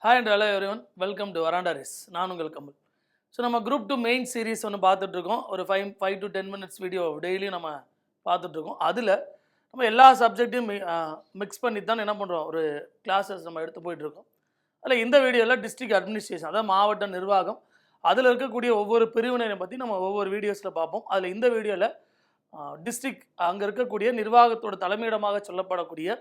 Hi and hello everyone, welcome to Veranda RACE. நான் உங்கள் Kamal. So நம்ம குரூப் 2 மெயின் சீரீஸ் ஒன்று பார்த்துட்ருக்கோம். ஒரு 5 to 10 minutes வீடியோ டெய்லியும் நம்ம பார்த்துட்ருக்கோம். அதில் நம்ம எல்லா சப்ஜெக்டையும் மிக்ஸ் பண்ணி தான் என்ன பண்ணுறோம், ஒரு கிளாஸஸ் நம்ம எடுத்து போயிட்டுருக்கோம். அதில் இந்த வீடியோவில் டிஸ்ட்ரிக்ட் அட்மினிஸ்ட்ரேஷன், அதாவது மாவட்ட நிர்வாகம், அதில் இருக்கக்கூடிய ஒவ்வொரு பிரிவினரை பற்றி நம்ம ஒவ்வொரு வீடியோஸில் பார்ப்போம். அதில் இந்த வீடியோவில் டிஸ்ட்ரிக்ட் அங்கே இருக்கக்கூடிய நிர்வாகத்தோட தலைமையிடமாக சொல்லப்படக்கூடிய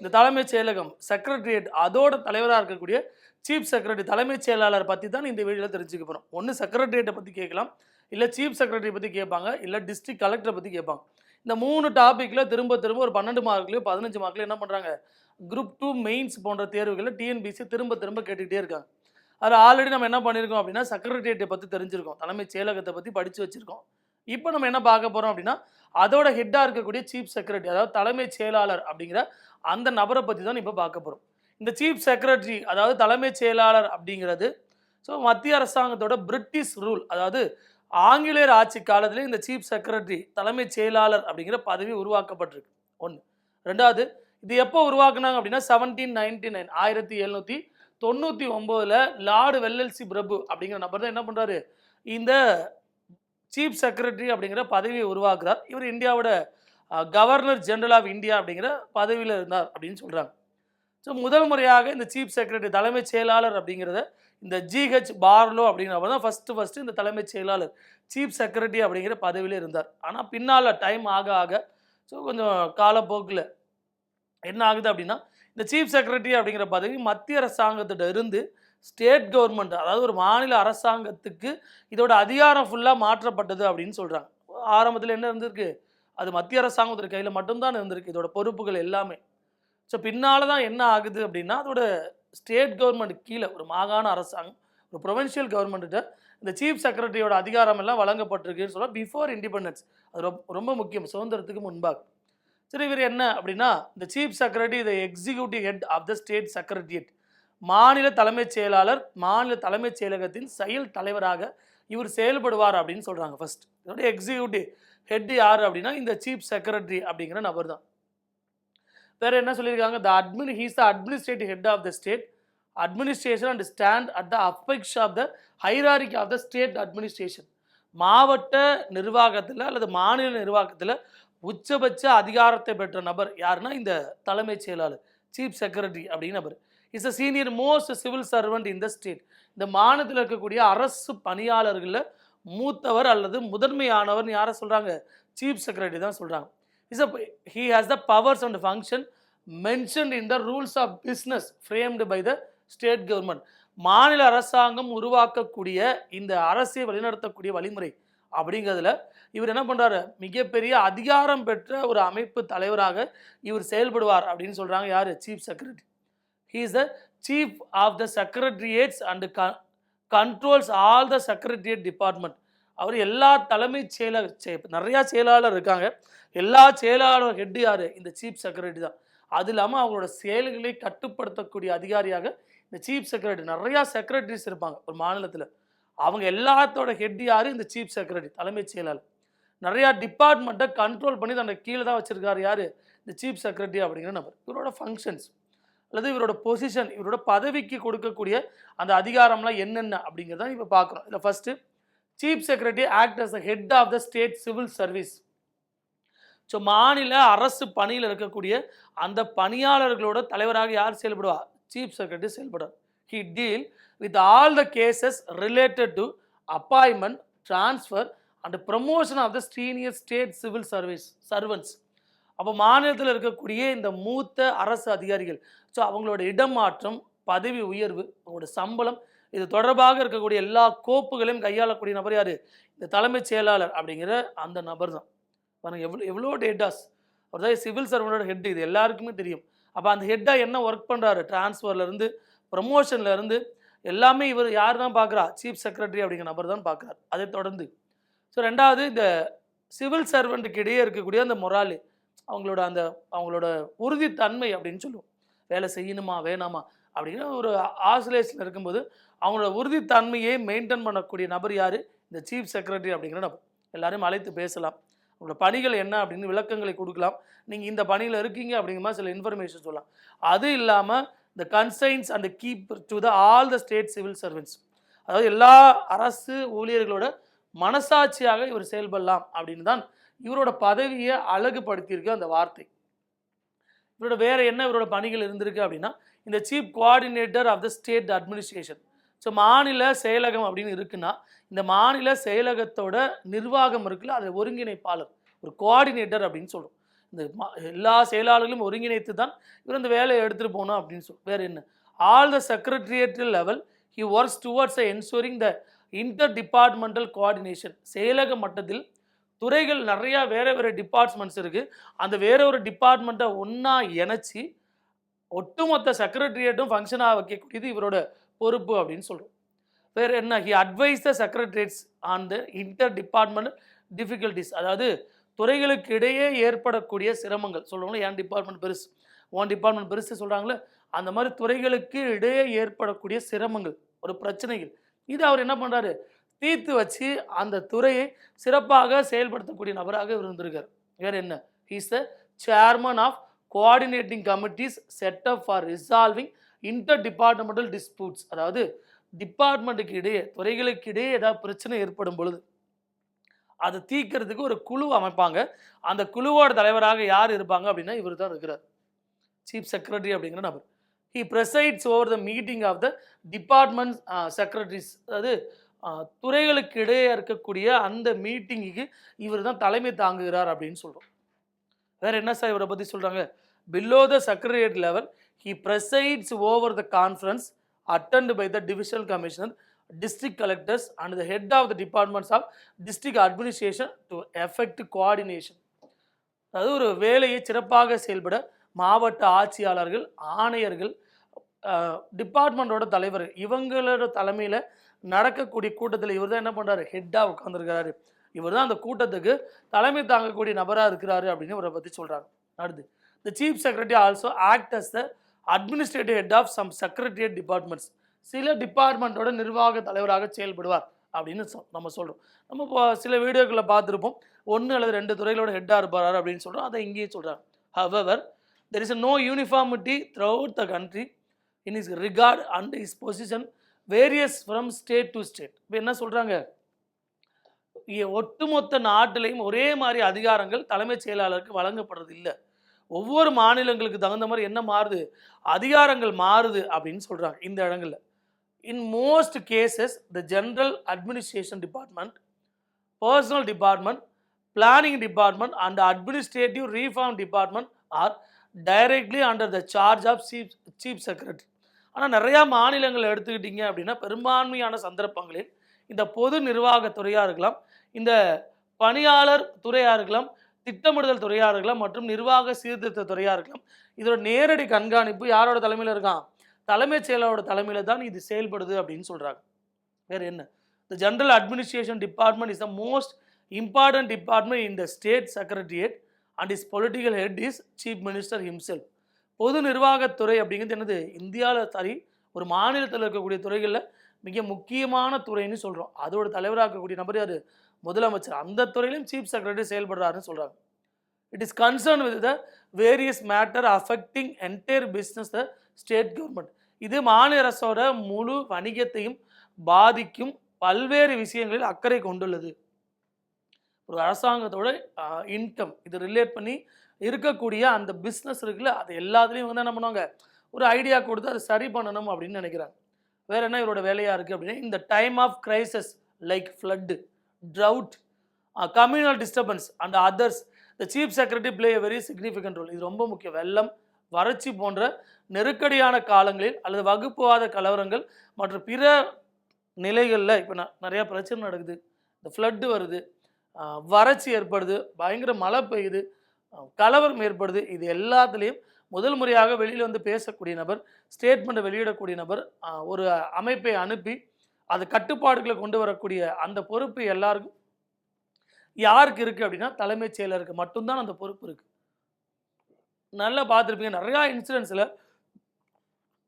இந்த தலைமைச் செயலகம் செக்ரட்டரியேட் அதோட தலைவராக இருக்கக்கூடிய சீஃப் செக்ரட்டரி தலைமைச் செயலாளர் பற்றி தான் இந்த வீடியோவில் தெரிஞ்சுக்க போகிறோம். ஒன்று செக்ரட்டரியேட்டை பற்றி கேட்கலாம், இல்லை சீஃப் செக்ரட்டரி பற்றி கேட்பாங்க, இல்லை டிஸ்ட்ரிக்ட் கலெக்டரை பற்றி கேட்பாங்க. இந்த 3 டாப்பிக்கில் திரும்ப ஒரு 12 மார்க்லையோ 15 மார்க்லையோ என்ன பண்ணுறாங்க, குரூப் 2 மெயின்ஸ் போன்ற தேர்வுகளில் டிஎன்பிசி திரும்ப கேட்டுக்கிட்டே இருக்காங்க. அதில் ஆல்ரெடி நம்ம என்ன பண்ணியிருக்கோம் அப்படின்னா செக்ரட்டரியேட்டை பற்றி தெரிஞ்சிருக்கோம், தலைமைச் செயலகத்தை பற்றி படித்து வச்சுருக்கோம். இப்போ நம்ம என்ன பார்க்க போகிறோம் அப்படின்னா அதோட ஹெட்டாக இருக்கக்கூடிய சீஃப் செக்ரட்டரி, அதாவது தலைமைச் செயலாளர் அப்படிங்கிற அந்த நபரை பற்றி தான் இப்போ பார்க்க போகிறோம். இந்த சீஃப் செக்ரட்டரி அதாவது தலைமைச் செயலாளர் அப்படிங்கிறது மத்திய அரசாங்கத்தோட பிரிட்டிஷ் ரூல், அதாவது ஆங்கிலேயர் ஆட்சி காலத்தில் இந்த சீஃப் செக்ரட்டரி தலைமைச் செயலாளர் அப்படிங்கிற பதவி உருவாக்கப்பட்டிருக்கு. ஒன்று. ரெண்டாவது, இது எப்போ உருவாக்குனாங்க அப்படின்னா 1799 1799 லார்டு வெல்லல்சி பிரபு அப்படிங்கிற நபர் தான் என்ன பண்ணுறாரு, இந்த சீஃப் செக்ரட்டரி அப்படிங்கிற பதவியை உருவாக்குறார். இவர் இந்தியாவோட கவர்னர் ஜெனரல் ஆஃப் இந்தியா அப்படிங்கிற பதவியில் இருந்தார் அப்படின்னு சொல்கிறாங்க. ஸோ முதல் முறையாக இந்த சீஃப் செக்ரட்டரி தலைமைச் செயலாளர் அப்படிங்கிறத இந்த ஜிஹெச் பார்லோ அப்படிங்கிறவர் தான் ஃபஸ்ட்டு இந்த தலைமைச் செயலாளர் சீஃப் செக்ரட்டரி அப்படிங்கிற பதவியில் இருந்தார். ஆனால் பின்னால் டைம் ஆக கொஞ்சம் காலப்போக்கில் என்ன ஆகுது அப்படின்னா இந்த சீஃப் செக்ரட்டரி அப்படிங்கிற பதவி மத்திய அரசாங்கத்திட்ட இருந்து ஸ்டேட் கவர்மெண்ட், அதாவது ஒரு மாநில அரசாங்கத்துக்கு இதோட அதிகாரம் ஃபுல்லாக மாற்றப்பட்டது அப்படின்னு சொல்கிறாங்க. ஆரம்பத்தில் என்ன இருந்திருக்கு, அது மத்திய அரசாங்கத்தோட கையில் மட்டும்தான் இருந்திருக்கு இதோட பொறுப்புகள் எல்லாமே. ஸோ பின்னால் தான் என்ன ஆகுது அப்படின்னா அதோட ஸ்டேட் கவர்மெண்ட் கீழே ஒரு மாகாண அரசாங்கம், ஒரு ப்ரொவின்ஷியல் கவர்மெண்ட்டு இந்த சீஃப் செக்ரட்டரியோட அதிகாரம் எல்லாம் வழங்கப்பட்டிருக்குன்னு சொல்ல பிஃபோர் இண்டிபெண்டன்ஸ். அது ரொம்ப முக்கியம், சுதந்திரத்துக்கு முன்பாக. சரி, இவர் என்ன அப்படின்னா இந்த chief secretary the executive head of the state secretariat, மாநில தலைமைச் செயலாளர், மாநில தலைமைச் செயலகத்தின் செயல் தலைவராக இவர் செயல்படுவார் அப்படின்னு சொல்கிறாங்க. ஃபர்ஸ்ட் இதோட எக்ஸிக்யூட்டிவ் ஹெட் யார் அப்படின்னா இந்த சீஃப் செக்ரட்டரி அப்படிங்கிற நபர் தான். வேறு என்ன சொல்லியிருக்காங்க, he's the administrative head of the state administration and stand at the apex of the hierarchy of the state administration. மாவட்ட நிர்வாகத்தில் அல்லது மாநில நிர்வாகத்தில் உச்சபட்ச அதிகாரத்தை பெற்ற நபர் யாருன்னா இந்த தலைமைச் செயலாளர் சீஃப் செக்ரட்டரி அப்படிங்கிற நபர். Is a senior most civil servant in the state. இந்த மாநிலத்தில் இருக்கக்கூடிய அரசு பணியாளர்களில் மூத்தவர் அல்லது முதன்மையானவர்னு யாரை சொல்கிறாங்க, சீஃப் செக்ரட்டரி தான் சொல்கிறாங்க. He has the powers and function mentioned in the rules of business framed by the state government. மாநில அரசாங்கம் உருவாக்கக்கூடிய இந்த அரசை வழிநடத்தக்கூடிய வழிமுறை அப்படிங்கிறதுல இவர் என்ன பண்ணுறாரு, மிகப்பெரிய அதிகாரம் பெற்ற ஒரு அமைப்பு தலைவராக இவர் செயல்படுவார் அப்படின்னு சொல்கிறாங்க. யார், chief secretary. He is the chief of the secretariats and controls all the secretariat department. அவர் எல்லா தலைமைச் நிறையா செயலாளர் இருக்காங்க, எல்லா செயலாளர் ஹெட் யார், இந்த சீஃப் செக்ரட்டரி தான். அது இல்லாமல் அவங்களோட செயல்களை கட்டுப்படுத்தக்கூடிய அதிகாரியாக இந்த சீஃப் செக்ரட்டரி, நிறையா செக்ரட்டரிஸ் இருப்பாங்க ஒரு மாநிலத்தில், அவங்க எல்லாத்தோட ஹெட் யார், இந்த சீஃப் செக்ரட்டரி தலைமைச் செயலாளர். நிறையா டிபார்ட்மெண்ட்டை கண்ட்ரோல் பண்ணி தன்னோட கீழே தான் வச்சுருக்காரு யார், இந்த சீஃப் செக்ரட்டரி அப்படிங்கிற நபர். இவரோட ஃபங்க்ஷன்ஸ் அல்லது இவரோட பொசிஷன், இவரோட பதவிக்கு கொடுக்கக்கூடிய அந்த அதிகாரம்லாம் என்னென்ன அப்படிங்கிறத இப்போ பார்க்குறோம். இதில் first chief secretary act as the head of the state civil service. So மாநில அரசு பணியில் இருக்கக்கூடிய அந்த பணியாளர்களோட தலைவராக யார் செயல்படுவார், சீஃப் செக்ரட்டரி செயல்படுவார். He deal with all the cases related to appointment, transfer and promotion of the senior state civil servants. அப்போ மாநிலத்தில் இருக்கக்கூடிய இந்த மூத்த அரசு அதிகாரிகள், ஸோ அவங்களோட இடமாற்றம், பதவி உயர்வு, அவங்களோட சம்பளம், இது தொடர்பாக இருக்கக்கூடிய எல்லா கோப்புகளையும் கையாளக்கூடிய நபர் யார், இந்த தலைமைச் செயலாளர் அப்படிங்கிற அந்த நபர் தான். பாருங்கள் எவ்வளோ டேட்டாஸ். அவர் தான் சிவில் சர்வனோட ஹெட், இது எல்லாருக்குமே தெரியும். அப்போ அந்த ஹெட்டாக என்ன ஒர்க் பண்ணுறாரு, டிரான்ஸ்ஃபர்லேருந்து ப்ரமோஷன்லேருந்து எல்லாமே இவர் யார் தான் பார்க்குறா, சீஃப் செக்ரட்டரி அப்படிங்கிற நபர் தான் பார்க்குறாரு. அதை தொடர்ந்து ரெண்டாவது இந்த சிவில் சர்வெண்ட்டுக்கு இடையே இருக்கக்கூடிய அந்த மொராலி, அவங்களோட உறுதித்தன்மை அப்படின்னு சொல்லுவோம். வேலை செய்யணுமா வேணாமா அப்படிங்கிற ஒரு ஆசிலேஷன் இருக்கும்போது அவங்களோட உறுதித்தன்மையை மெயின்டைன் பண்ணக்கூடிய நபர் யார், இந்த சீஃப் செக்ரட்டரி அப்படிங்கிற நபர். எல்லாரையும் அழைத்து பேசலாம், உங்களோட பணிகள் என்ன அப்படின்னு விளக்கங்களை கொடுக்கலாம், நீங்கள் இந்த பணியில் இருக்கீங்க அப்படிங்கிற மாதிரி சில இன்ஃபர்மேஷன் சொல்லலாம். அது இல்லாமல் the consigns and keep to the all the state civil servants. அதாவது எல்லா அரசு ஊழியர்களோட மனசாட்சியாக இவர் செயல்படலாம் அப்படின்னு தான் இவரோட பதவியை அழகுபடுத்தியிருக்கு அந்த வார்த்தை. இவரோட வேற என்ன இவரோட பணிகள் இருந்திருக்கு அப்படின்னா, இந்த chief coordinator of the state administration. So மாநில செயலகம் அப்படின்னு இருக்குன்னா, இந்த மாநில செயலகத்தோட நிர்வாகம் இருக்குல்ல, அது ஒருங்கிணைப்பாளர், ஒரு கோஆர்டினேட்டர் அப்படின்னு சொல்கிறோம். இந்த எல்லா செயலாளர்களும் ஒருங்கிணைத்து தான் இவர் இந்த வேலையை எடுத்துகிட்டு போகணும் அப்படின்னு சொல்லி. வேறு என்ன, all the secretariat level he works towards ensuring the inter departmental coordination. செயலக மட்டத்தில் துறைகள் நிறையா வேறு வேறு டிபார்ட்மெண்ட்ஸ் இருக்குது, அந்த வேற ஒரு டிபார்ட்மெண்ட்டை ஒன்றா இணைச்சி ஒட்டுமொத்த செக்ரட்டரியேட்டும் ஃபங்க்ஷனாக வைக்கக்கூடியது இவரோட பொறுப்பு அப்படின்னு சொல்கிறோம். வேறு என்ன, he advise the secretariats on the inter department difficulties. அதாவது துறைகளுக்கு இடையே ஏற்படக்கூடிய சிரமங்கள் சொல்லுவாங்களே, என் டிபார்ட்மெண்ட் பெருசு ஒன் டிபார்ட்மெண்ட் பெருசு சொல்கிறாங்களே, அந்த மாதிரி துறைகளுக்கு இடையே ஏற்படக்கூடிய சிரமங்கள், ஒரு பிரச்சனைகள், இது அவர் என்ன பண்ணுறாரு, தீர்த்து வச்சு அந்த துறையை சிறப்பாக செயல்படுத்தக்கூடிய நபராக இவர் இருந்திருக்கார். வேறு என்ன, he is the chairman of coordinating committees set up for resolving inter departmental disputes. அதாவது டிபார்ட்மெண்ட்டுக்கு இடையே துறைகளுக்கு இடையே ஏதாவது பிரச்சனை ஏற்படும் பொழுது அதை தீர்க்கிறதுக்கு ஒரு குழு அமைப்பாங்க. அந்த குழுவோட தலைவராக யார் இருப்பாங்க அப்படின்னா இவர் தான் இருக்கிறார், சீஃப் செக்ரட்டரி அப்படிங்கிற நபர். He presides over the meeting of the department secretaries. அதாவது துறைகளுக்கு இடையே இருக்கக்கூடிய அந்த மீட்டிங்குக்கு இவர் தான் தலைமை தாங்குகிறார் அப்படின்னு சொல்கிறோம். வேறு என்ன சார் இவரை பற்றி சொல்கிறாங்க, below the secretariat level he presides over the conference attend by the divisional commissioner, district collectors and the head of the departments of district administration to effect coordination. அதாவது ஒரு வேலையை சிறப்பாக செயல்பட மாவட்ட ஆட்சியாளர்கள், ஆணையர்கள், டிபார்ட்மெண்ட்டோட தலைவர், இவங்களோட தலைமையில் நடக்கக்கூடிய கூட்டத்தில் இவர் தான் என்ன பண்ணுறாரு, ஹெட்டாக உட்காந்துருக்கிறாரு. இவர் தான் அந்த கூட்டத்துக்கு தலைமை தாங்கக்கூடிய நபராக இருக்கிறாரு அப்படின்னு இவரை பற்றி சொல்கிறாங்க. அடுத்து, the chief secretary also act as the administrative head of some secretariat departments. சில டிபார்ட்மெண்ட்டோட நிர்வாக தலைவராக செயல்படுவார் அப்படின்னு நம்ம சொல்கிறோம். நம்ம இப்போ சில வீடியோக்களில் பார்த்துருப்போம், 1 அல்லது 2 துறைகளோட ஹெட்டாக இருப்பார் அப்படின்னு சொல்கிறோம். அதை இங்கேயே சொல்கிறாங்க. However there is no uniformity throughout the country in is regard and is position varies from state to state. இப்போ என்ன சொல்கிறாங்க, ஒட்டுமொத்த நாட்டிலையும் ஒரே மாதிரி அதிகாரங்கள் தலைமைச் செயலாளருக்கு வழங்கப்படுறது இல்லை. ஒவ்வொரு மாநிலங்களுக்கு தகுந்த மாதிரி என்ன மாறுது, அதிகாரங்கள் மாறுது அப்படின்னு சொல்கிறாங்க இந்த இடங்களில். In most cases, the general administration department, personal department, planning department and administrative reform department are directly under the charge of chief secretary. ஆனால் நிறையா மாநிலங்கள் எடுத்துக்கிட்டிங்க அப்படின்னா பெரும்பான்மையான சந்தர்ப்பங்களில் இந்த பொது நிர்வாகத்துறையாக இருக்கலாம், இந்த பணியாளர் துறையாக இருக்கலாம், திட்டமிடுதல் துறையாக இருக்கலாம் மற்றும் நிர்வாக சீர்திருத்த துறையாக இருக்கலாம், இதோட நேரடி கண்காணிப்பு யாரோட தலைமையில் இருக்கான், தலைமைச் செயலாளரோட தலைமையில் தான் இது செயல்படுது அப்படின்னு சொல்கிறாங்க. வேறு என்ன, the general administration department is the most important department in the state secretariat and is political head is chief minister himself. பொது நிர்வாகத்துறை அப்படிங்கிறது என்னது, இந்தியாவில் ஒரு மாநிலத்தில் இருக்கக்கூடிய துறைகளில் மிக முக்கியமான துறைன்னு சொல்கிறோம். அதோட தலைவராக இருக்கக்கூடிய நபர் யார், முதலமைச்சர். அந்த துறையிலும் சீஃப் செக்ரட்டரி செயல்படுறாருன்னு சொல்கிறாங்க. It is concern with the various matter affecting entire business the state government. இது மாநில அரசோட முழு வணிகத்தையும் பாதிக்கும் பல்வேறு விஷயங்களில் அக்கறை கொண்டுள்ளது. ஒரு அரசாங்கத்தோட இன்கம் இது ரிலேட் பண்ணி இருக்கக்கூடிய அந்த பிஸ்னஸ் இருக்குல்ல, அது எல்லாத்துலேயும் வந்து என்ன பண்ணுவாங்க, ஒரு ஐடியா கொடுத்து அதை சரி பண்ணணும் அப்படின்னு நினைக்கிறாங்க. வேறு என்ன இவரோட வேலையாக இருக்குது அப்படின்னா, இந்த time of crisis like flood, drought, communal disturbance and others the chief secretary play a very significant role. இது ரொம்ப முக்கியம். வெள்ளம், வறட்சி போன்ற நெருக்கடியான காலங்களில் அல்லது வகுப்புவாத கலவரங்கள் மற்றும் பிற நிலைகளில் இப்போ நிறையா பிரச்சனை நடக்குது, இந்த ஃப்ளட்டு வருது, வறட்சி ஏற்படுது, பயங்கர மழை பெய்யுது, கலவரம் ஏற்படுது, இது எல்லாத்துலேயும் முதல் முறையாக வெளியில் வந்து பேசக்கூடிய நபர், ஸ்டேட்மெண்ட்டை வெளியிடக்கூடிய நபர், ஒரு அமைப்பை அனுப்பி அது கட்டுப்பாடுகளை கொண்டு வரக்கூடிய அந்த பொறுப்பு எல்லாருக்கும் யாருக்கு இருக்குது அப்படின்னா தலைமைச் செயலருக்கு மட்டும்தான் அந்த பொறுப்பு இருக்குது. நல்லா பார்த்துருப்பீங்க, நிறையா இன்சிடென்ட்ஸில்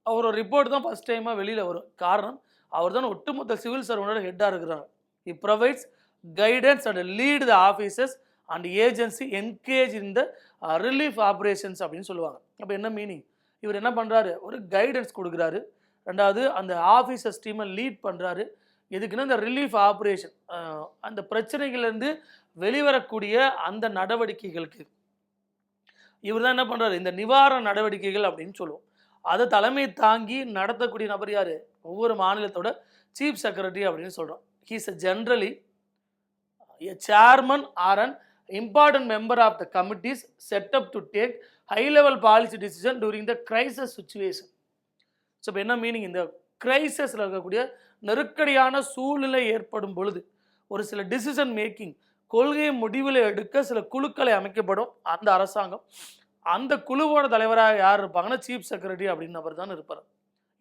அவர் ஒரு ரிப்போர்ட் தான் ஃபஸ்ட் டைமாக வெளியில் வரும். காரணம், அவர் தான் ஒட்டுமொத்த சிவில் சர்வனோட ஹெட்டாக இருக்கிறாங்க. He provides guidance and lead the officers and agency engage in the relief operations அப்படின்னு சொல்லுவாங்க. அப்போ என்ன மீனிங், இவர் என்ன பண்ணுறாரு, ஒரு கைடன்ஸ் கொடுக்குறாரு. ரெண்டாவது அந்த ஆஃபீஸர்ஸ் டீமை லீட் பண்ணுறாரு. எதுக்குன்னா இந்த ரிலீஃப் ஆப்ரேஷன், அந்த பிரச்சனைகள்லேருந்து வெளிவரக்கூடிய அந்த நடவடிக்கைகளுக்கு இவர் தான் என்ன பண்ணுறாரு, இந்த நிவாரண நடவடிக்கைகள் அப்படின்னு சொல்லுவோம். அதை தலைமை தாங்கி நடத்தக்கூடிய நபர் யார், ஒவ்வொரு மாநிலத்தோட சீஃப் செக்ரட்டரி அப்படின்னு சொல்கிறோம். He's a generally a chairman or an important member of the committees set up to take high level policy decision during the crisis situation. So இப்போ என்ன மீனிங், இந்த கிரைசஸில் இருக்கக்கூடிய நெருக்கடியான சூழ்நிலை ஏற்படும் பொழுது ஒரு சில டிசிஷன் மேக்கிங், கொள்கை முடிவில் எடுக்க சில குழுக்களை அமைக்கப்படும் அந்த அரசாங்கம். அந்த குழுவோட தலைவராக யார் இருப்பாங்கன்னா சீஃப் செக்ரட்டரி அப்படின்னு நபர் தான் இருப்பார்.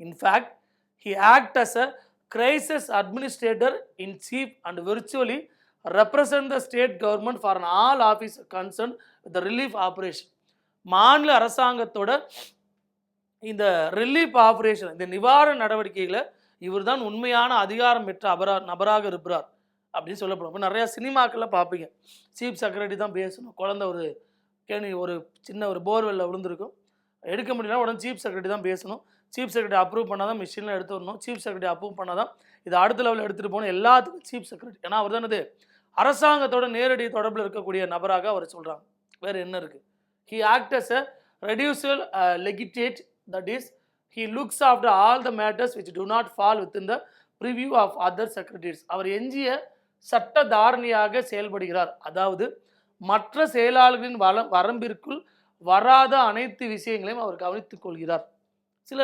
In fact he act as a crisis administrator in chief and virtually represent the state government for an all office concerned with the relief operation. மாநில அரசாங்கத்தோட இந்த ரிலீஃப் ஆப்ரேஷன், இந்த நிவாரண நடவடிக்கைகளை இவர் தான் உண்மையான அதிகாரம் பெற்ற நபராக இருக்கிறார் அப்படின்னு சொல்லப்படும். இப்போ நிறையா சினிமாக்களில் பார்ப்பீங்க, சீஃப் செக்ரட்டரி தான் பேசணும். குழந்தை ஒரு ஒரு சின்ன ஒரு போர்வெல்ல விழுந்திருக்கும், எடுக்க முடியல, உடனே சீஃப் செக்ரட்டரி தான் பேசணும். சீஃப் செக்ரட்டரி அப்ரூவ் பண்ணால் தான் மிஷினில் எடுத்து வரணும். சீஃப் செக்ரட்டரி அப்ரூவ் பண்ணால் தான் இது அடுத்த லெவலில் எடுத்துகிட்டு போகணும். எல்லாத்துக்கும் சீஃப் செக்ரட்டரி, ஏன்னா அவர் தான் இது அரசாங்கத்தோட நேரடி தொடர்பில் இருக்கக்கூடிய நபராக அவர் சொல்கிறாங்க. வேறு என்ன இருக்குது, he act as a residuary legatee, that is he looks after all the matters which do not fall within the purview of other secretaries. அவர் எஞ்சிய சட்ட தாரணியாக செயல்படுகிறார். அதாவது மற்ற செயலாளர்களின் வரம்பிற்குள் வராத அனைத்து விஷயங்களையும் அவர் கவனித்துக் கொள்கிறார். சில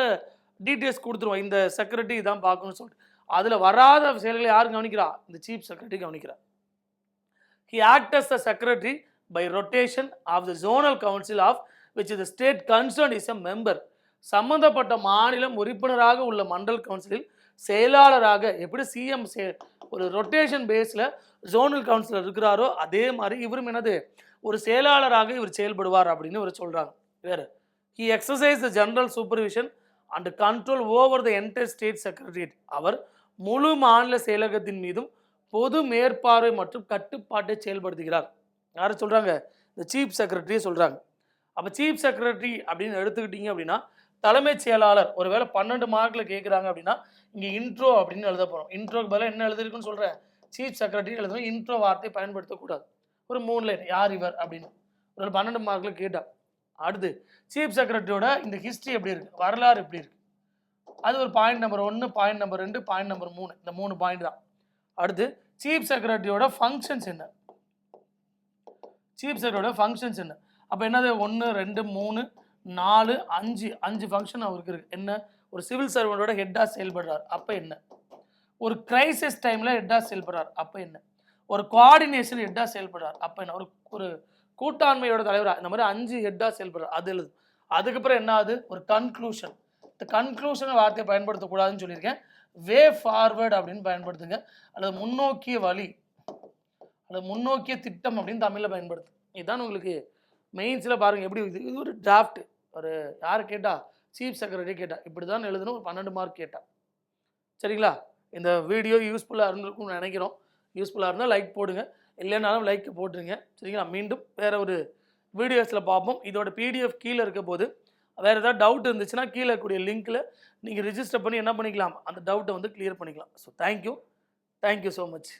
டீட்டெயில்ஸ் கொடுத்துருவோம், இந்த செக்ரட்டரி தான் பார்க்கணும்னு சொல்லிட்டு. அதில் வராத செயல்களை யார் கவனிக்கிறா, இந்த சீஃப் செக்ரட்டரி கவனிக்கிறார். He acts as the secretary by rotation of the zonal council of which the state concerned is a member. சம்பந்தப்பட்ட மாநிலம் உறுப்பினராக உள்ள மண்டல் கவுன்சிலில் செயலாளராக எப்படி சிஎம் ஒரு ரொட்டேஷன் பேஸில் ஜோனல் கவுன்சிலர் இருக்கிறாரோ அதே மாதிரி இவரும் என்னது ஒரு செயலாளராக இவர் செயல்படுவார் அப்படின்னு இவர் சொல்கிறாங்க. வேறு he exercised the general supervision and control over the entire state secretariat. அவர் முழு மாநில செயலகத்தின் மீதும் பொது மேற்பார்வை மற்றும் கட்டுப்பாட்டை செயல்படுத்துகிறார். யாரை சொல்கிறாங்க, இந்த சீஃப் செக்ரட்டரியை சொல்கிறாங்க. அப்போ சீஃப் செக்ரட்டரி அப்படின்னு எடுத்துக்கிட்டீங்க அப்படின்னா தலைமைச் செயலாளர். ஒருவேளை 12 மார்க்கில் கேட்குறாங்க அப்படின்னா இங்கே இன்ட்ரோ அப்படின்னு எழுத போகிறோம். இன்ட்ரோக்கு பதிலாக என்ன எழுதிருக்குன்னு சொல்கிறேன், சீஃப் செக்ரட்டரி எழுதணும். இன்ட்ரோ வார்த்தையை பயன்படுத்தக்கூடாது. ஒரு 3 லைன் யார் இவர் அப்படின்னு ஒரு 12 மார்க்கில் கேட்டால். அடுத்து சீஃப் செக்ரட்டரியோட இந்த ஹிஸ்ட்ரி எப்படி இருக்குது, வரலாறு எப்படி இருக்குது, அது ஒரு point number 1, point number 2, point number 3, இந்த 3 பாயிண்ட் தான். அடுத்து சீஃப் செக்ரட்டரியோட ஃபங்க்ஷன்ஸ் என்ன, சீஃப் செக்ரட்டரியோட ஃபங்க்ஷன்ஸ் என்ன. அப்போ என்னது 1, 2, 3, 4, 5 ஃபங்க்ஷன் அவருக்கு இருக்குது. என்ன, ஒரு சிவில் சர்வெண்டோட ஹெட்டாக செயல்படுறார், அப்போ என்ன, ஒரு கிரைசிஸ் டைமில் ஹெட்டாக செயல்படுறார், அப்போ என்ன, ஒரு கோஆர்டினேஷன் ஹெட்டாக செயல்படுறார், அப்போ என்ன, ஒரு கூட்டாண்மையோட தலைவராக, இந்த மாதிரி 5 ஹெட்டாக செயல்படுறார், அது எழுது. அதுக்கப்புறம் என்ன ஆகுது, ஒரு கன்க்ளூஷன். இந்த கன்க்ளூஷன் வார்த்தையை பயன்படுத்தக்கூடாதுன்னு சொல்லியிருக்கேன், வே ஃபார்வர்டு அப்படின்னு பயன்படுத்துங்க, அல்லது முன்னோக்கிய வழி அல்லது முன்னோக்கிய திட்டம் அப்படின்னு தமிழில் பயன்படுத்து. இதுதான் உங்களுக்கு மெயின்ஸில் பாருங்கள் எப்படி இது ஒரு டிராஃப்ட். ஒரு யார் கேட்டால் சீஃப் செக்ரட்டரி கேட்டால் இப்படி தான் எழுதணும். ஒரு 12 மார்க் கேட்டால். சரிங்களா, இந்த வீடியோ யூஸ்ஃபுல்லாக இருந்திருக்கும்னு நினைக்கிறோம். யூஸ்ஃபுல்லாக இருந்தால் லைக் போடுங்க, இல்லைனாலும் லைக் போட்டுருங்க. சரிங்களா, மீண்டும் வேறு ஒரு வீடியோஸில் பார்ப்போம். இதோட பிடிஎஃப் கீழே இருக்க போது வேறு ஏதாவது டவுட் இருந்துச்சுன்னா கீழே இருக்கக்கூடிய லிங்க்கில் நீங்கள் ரிஜிஸ்டர் பண்ணி என்ன பண்ணிக்கலாம், அந்த டவுட்டை வந்து கிளியர் பண்ணிக்கலாம். So thank you so much.